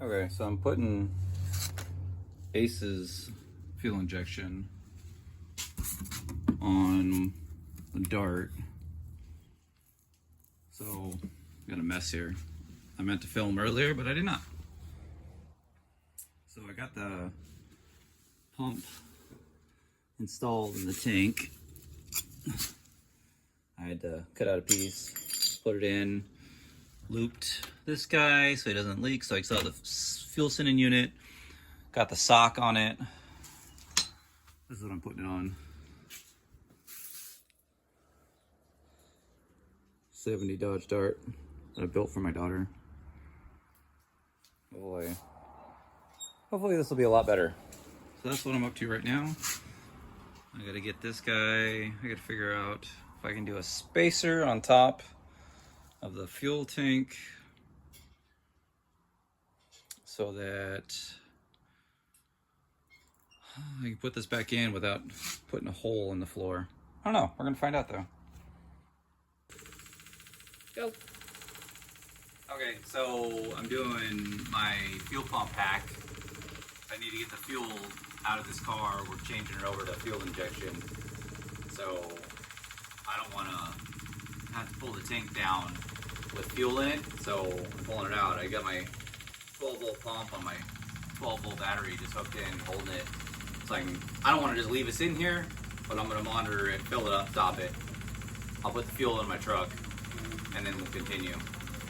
Okay, so I'm putting Ace's fuel injection on the Dart. So, got a mess here. I meant to film earlier, but I did not. So I got the pump installed in the tank. I had to cut out a piece, put it in, looped this guy so he doesn't leak. So I saw the fuel sending unit, got the sock on it. This is what I'm putting it on. 70 Dodge Dart that I built for my daughter. Hopefully this will be a lot better. So that's what I'm up to right now. I gotta get this guy, I gotta figure out if I can do a spacer on top of the fuel tank so that I can put this back in without putting a hole in the floor. I don't know, we're gonna find out though. Go. Okay, so I'm doing my fuel pump hack. I need to get the fuel out of this car. We're changing it over to fuel injection. So I don't want to have to pull the tank down with fuel in it. So I'm pulling it out. I got my 12-volt pump on my 12-volt battery just hooked in, holding it. So I don't want to just leave this in here, but I'm going to monitor it, fill it up, stop it. I'll put the fuel in my truck, and then we'll continue.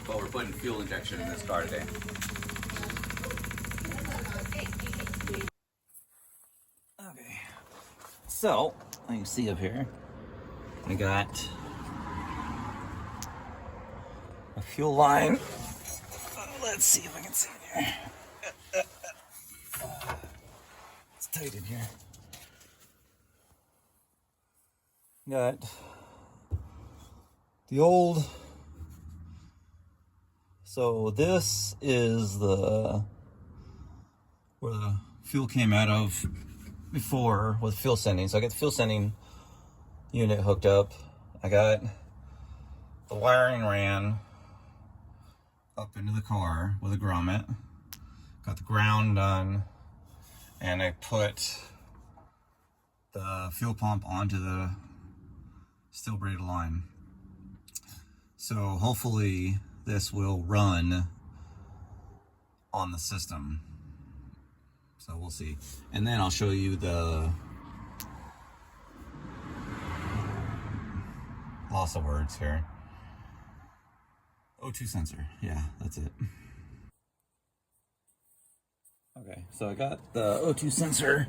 But we're putting fuel injection in this car today. Okay, so you can see up here, I got a fuel line. Let's see if I can see it here. It's tight in here. Got the old. So this is where the fuel came out of before with fuel sending. So I got the fuel sending unit hooked up. I got the wiring ran up into the car with a grommet. Got the ground done, and I put the fuel pump onto the steel braided line. So hopefully this will run on the system. So we'll see. And then I'll show you the loss of words here. O2 sensor. Yeah, that's it. Okay, so I got the O2 sensor.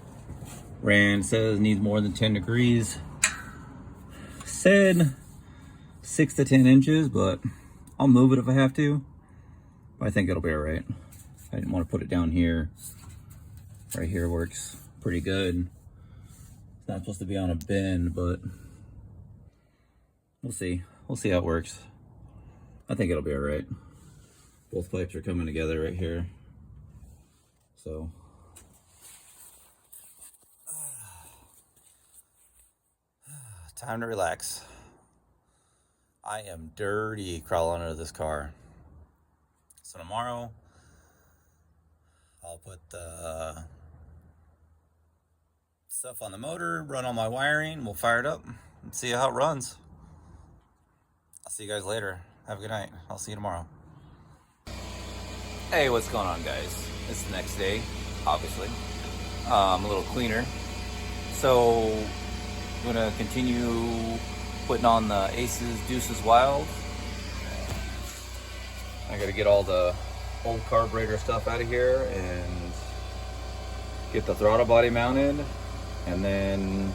Ran, says needs more than 10 degrees. Said 6 to 10 inches, but I'll move it if I have to. But I think it'll be all right. I didn't want to put it down here. Right here works pretty good. It's not supposed to be on a bend, but we'll see. We'll see how it works. I think it'll be all right. Both pipes are coming together right here. So time to relax. I am dirty crawling under this car. So tomorrow I'll put the stuff on the motor, run all my wiring, we'll fire it up and see how it runs. I'll see you guys later. Have a good night. I'll see you tomorrow. Hey, what's going on, guys? It's the next day, obviously. I'm a little cleaner. So I'm gonna continue putting on the Aces Deuces Wild. I gotta get all the old carburetor stuff out of here and get the throttle body mounted, and then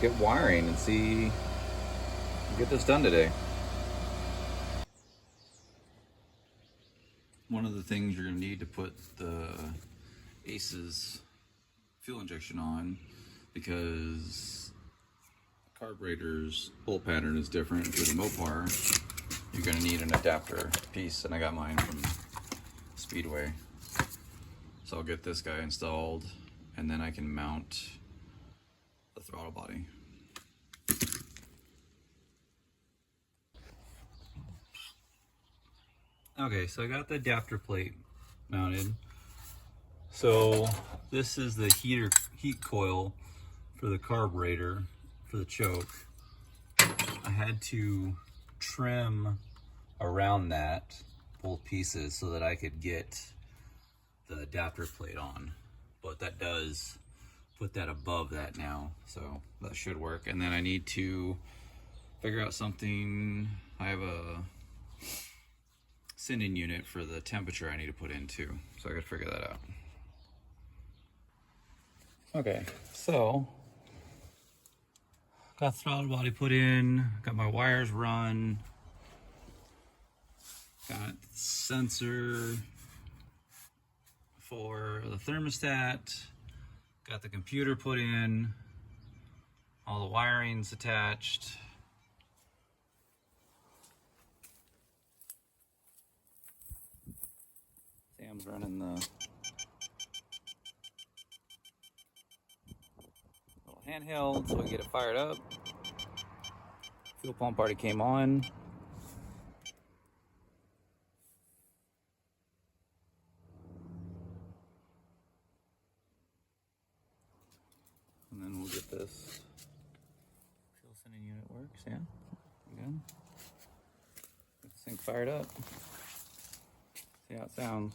get wiring and get this done today. One of the things you're gonna need to put the Aces fuel injection on, because carburetor's pull pattern is different for the Mopar, you're gonna need an adapter piece, and I got mine from Speedway. So I'll get this guy installed, and then I can mount the throttle body. Okay, so I got the adapter plate mounted. So this is the heat coil for the carburetor for the choke. I had to trim around that, both pieces, so that I could get the adapter plate on. But that does put that above that now, so that should work. And then I need to figure out something. I have a sending unit for the temperature I need to put in too, so I gotta figure that out. Okay, so got throttle body put in, got my wires run, got sensor for the thermostat, got the computer put in, all the wiring's attached. Sam's running the little handheld so we get it fired up. Fuel pump already came on. And then we'll get this fuel sending unit works, yeah. Again. Get this thing fired up. See how it sounds.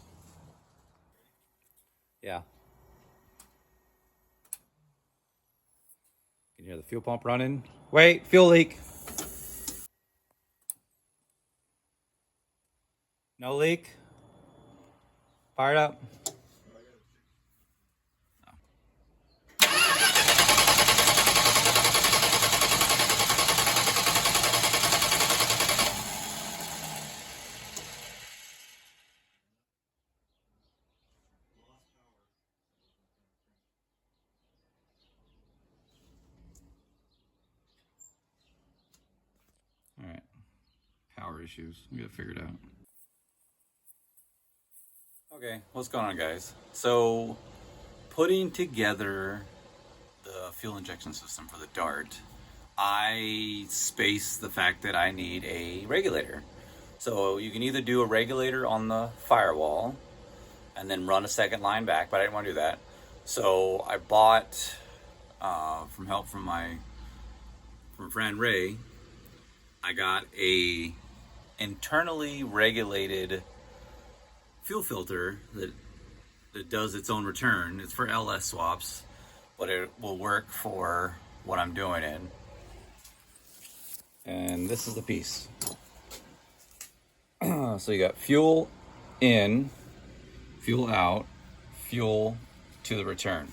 Yeah. You can hear the fuel pump running. Wait, fuel leak. No leak. Fire it up. All right. Power issues. We gotta figure it out. Okay, what's going on, guys? So, putting together the fuel injection system for the Dart, I spaced the fact that I need a regulator. So you can either do a regulator on the firewall and then run a second line back, but I didn't want to do that. So I bought, from help from my friend Ray, I got a internally regulated fuel filter that does its own return. It's for LS swaps, but it will work for what I'm doing in. And this is the piece. So you got fuel in, fuel out, fuel to the return.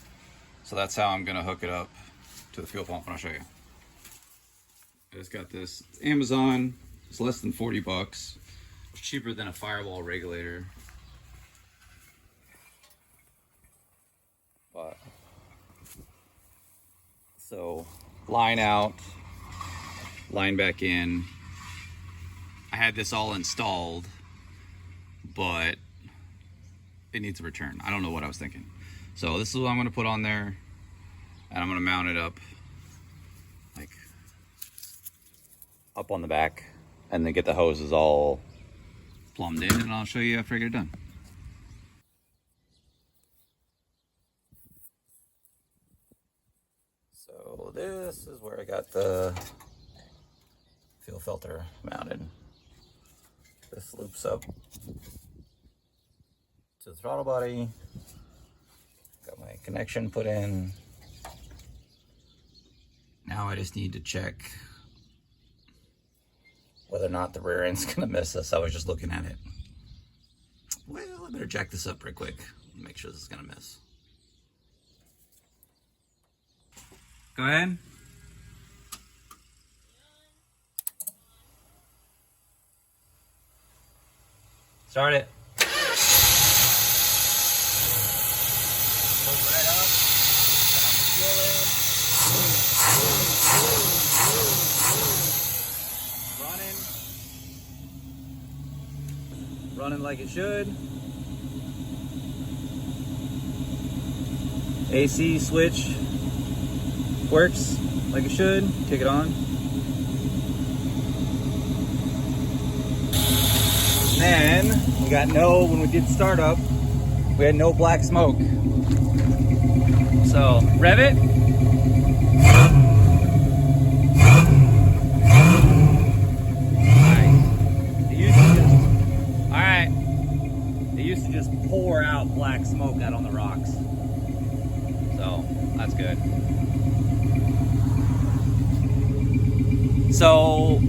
So that's how I'm gonna hook it up to the fuel pump, and I'll show you. I just got this. It's Amazon. It's less than 40 bucks. It's cheaper than a firewall regulator. But so line out, line back in. I had this all installed, but it needs a return. I don't know what I was thinking. So this is what I'm gonna put on there, and I'm gonna mount it up like up on the back, and then get the hoses all plumbed in, and I'll show you after I get it done. So this is where I got the fuel filter mounted. This loops up to the throttle body. Got my connection put in. Now I just need to check whether or not the rear end's gonna miss us. I was just looking at it. Well, I better jack this up pretty quick and make sure this is gonna miss. Go ahead. Start it. Goes right up. Running like it should. AC switch works like it should. Kick it on. Then we got no when we did startup. we had no black smoke. So rev it. It used to just pour out black smoke out on the rocks. So that's good. So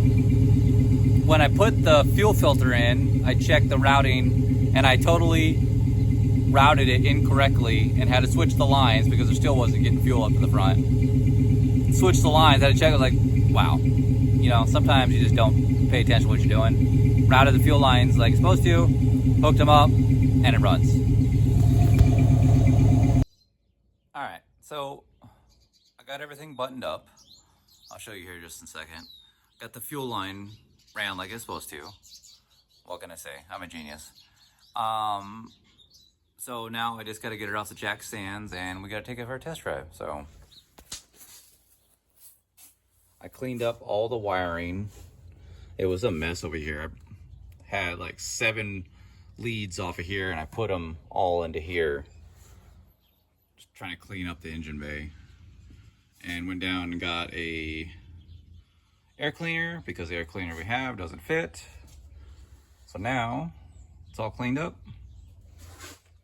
when I put the fuel filter in, I checked the routing and I totally routed it incorrectly and had to switch the lines because there still wasn't getting fuel up to the front. Switched the lines, had to check, I was like, wow. You know, sometimes you just don't pay attention to what you're doing. Routed the fuel lines like it's supposed to, hooked them up, and it runs. All right, so I got everything buttoned up. I'll show you here just in a second. Got the fuel line ran like it's supposed to. What can I say? I'm a genius. So now I just got to get it off the jack stands and we got to take it for a test drive. So I cleaned up all the wiring. It was a mess over here. I had like 7 leads off of here and I put them all into here. Just trying to clean up the engine bay. And went down and got a air cleaner because the air cleaner we have doesn't fit. So now it's all cleaned up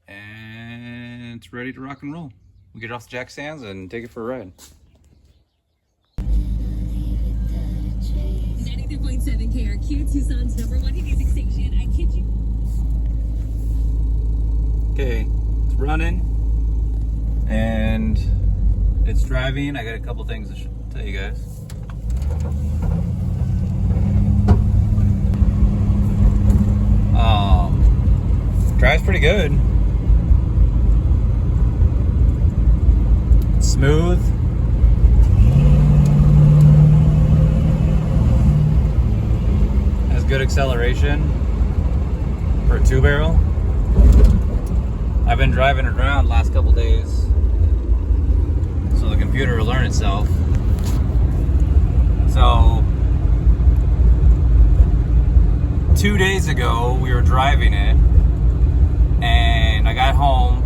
and it's ready to rock and roll. We'll get it off the jack stands and take it for a ride. 92.7 KRQ, Tucson's #1 music station. I kid you. Okay, it's running and it's driving. I got a couple things to tell you guys. Drives pretty good. It's smooth. Has good acceleration for a 2-barrel. I've been driving it around the last couple days, so the computer will learn itself. So 2 days ago we were driving it and I got home,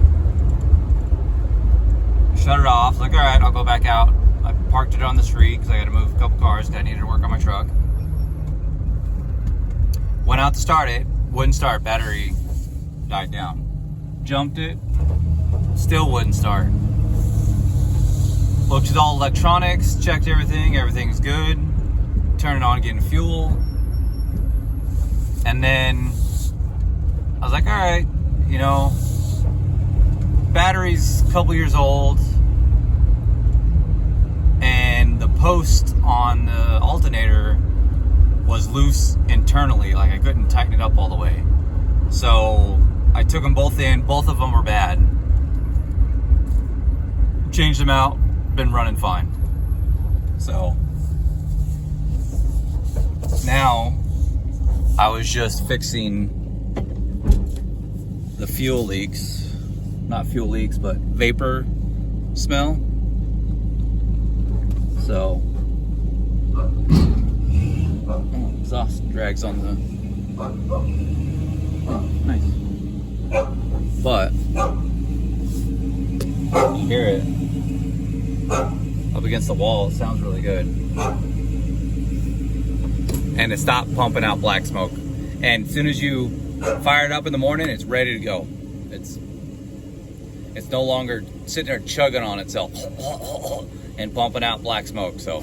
shut it off, like alright, I'll go back out. I parked it on the street because I had to move a couple cars because I needed to work on my truck. Went out to start it, wouldn't start, battery died down. Jumped it, still wouldn't start. Looked at all electronics, checked everything, everything's good. Turned it on, getting fuel. And then I was like, all right, you know, battery's a couple years old and the post on the alternator was loose internally, like I couldn't tighten it up all the way. So I took them both in, both of them were bad. Changed them out, been running fine. So now I was just fixing the fuel leaks, not fuel leaks, but vapor smell. So exhaust drags on the, nice. But you hear it up against the wall, it sounds really good. And it stopped pumping out black smoke. And as soon as you fire it up in the morning, it's ready to go. It's no longer sitting there chugging on itself and pumping out black smoke. So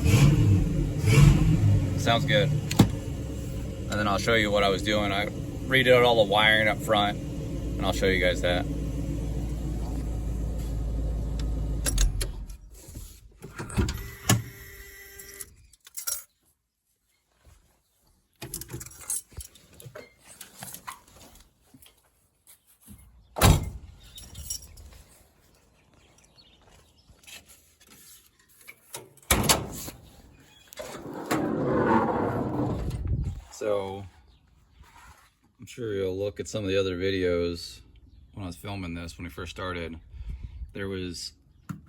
sounds good. And then I'll show you what I was doing. I redid all the wiring up front and I'll show you guys that. So I'm sure you'll look at some of the other videos when I was filming this, when we first started. There was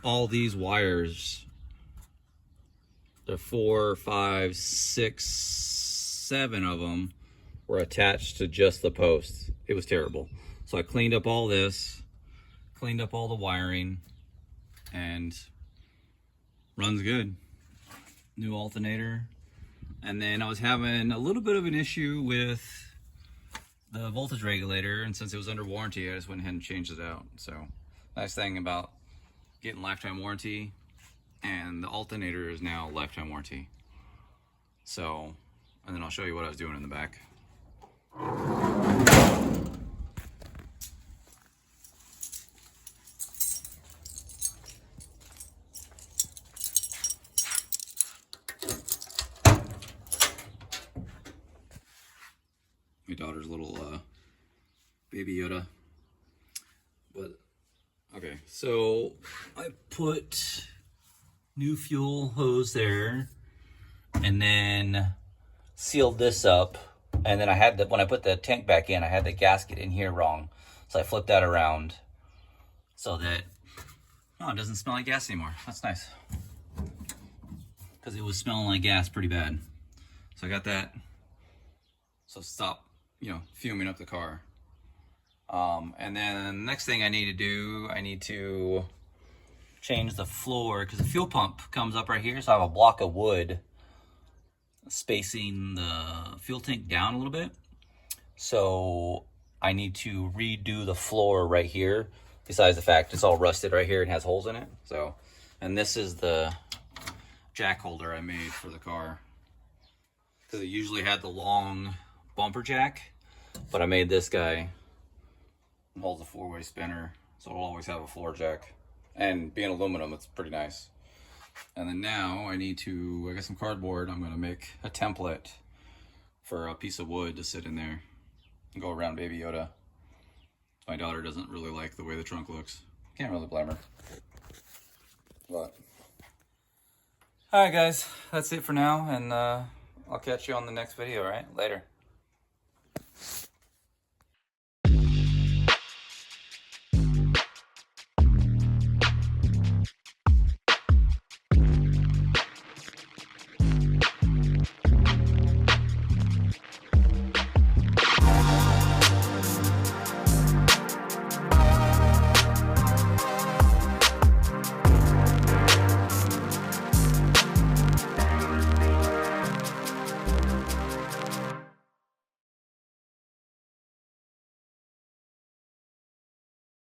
all these wires. There are 4, 5, 6, 7 of them were attached to just the posts. It was terrible. So I cleaned up all this, cleaned up all the wiring, and runs good. New alternator. And then I was having a little bit of an issue with the voltage regulator, and since it was under warranty, I just went ahead and changed it out. So nice thing about getting lifetime warranty, and the alternator is now lifetime warranty. So, and then I'll show you what I was doing in the back. My daughter's little baby Yoda. But okay, so I put new fuel hose there, and then sealed this up. And then I had when I put the tank back in, I had the gasket in here wrong, so I flipped that around so that it doesn't smell like gas anymore. That's nice, because it was smelling like gas pretty bad. So I got that. So stop, fuming up the car. And then the next thing I need to do, I need to change the floor, because the fuel pump comes up right here. So I have a block of wood spacing the fuel tank down a little bit. So I need to redo the floor right here, besides the fact it's all rusted right here and has holes in it. So, and this is the jack holder I made for the car, because it usually had the long bumper jack, but I made this guy. It holds a 4-way spinner, so it'll always have a floor jack. And being aluminum, it's pretty nice. And then now I got some cardboard. I'm gonna make a template for a piece of wood to sit in there and go around Baby Yoda. My daughter doesn't really like the way the trunk looks. Can't really blame her. But alright guys, that's it for now, and I'll catch you on the next video, alright? Later.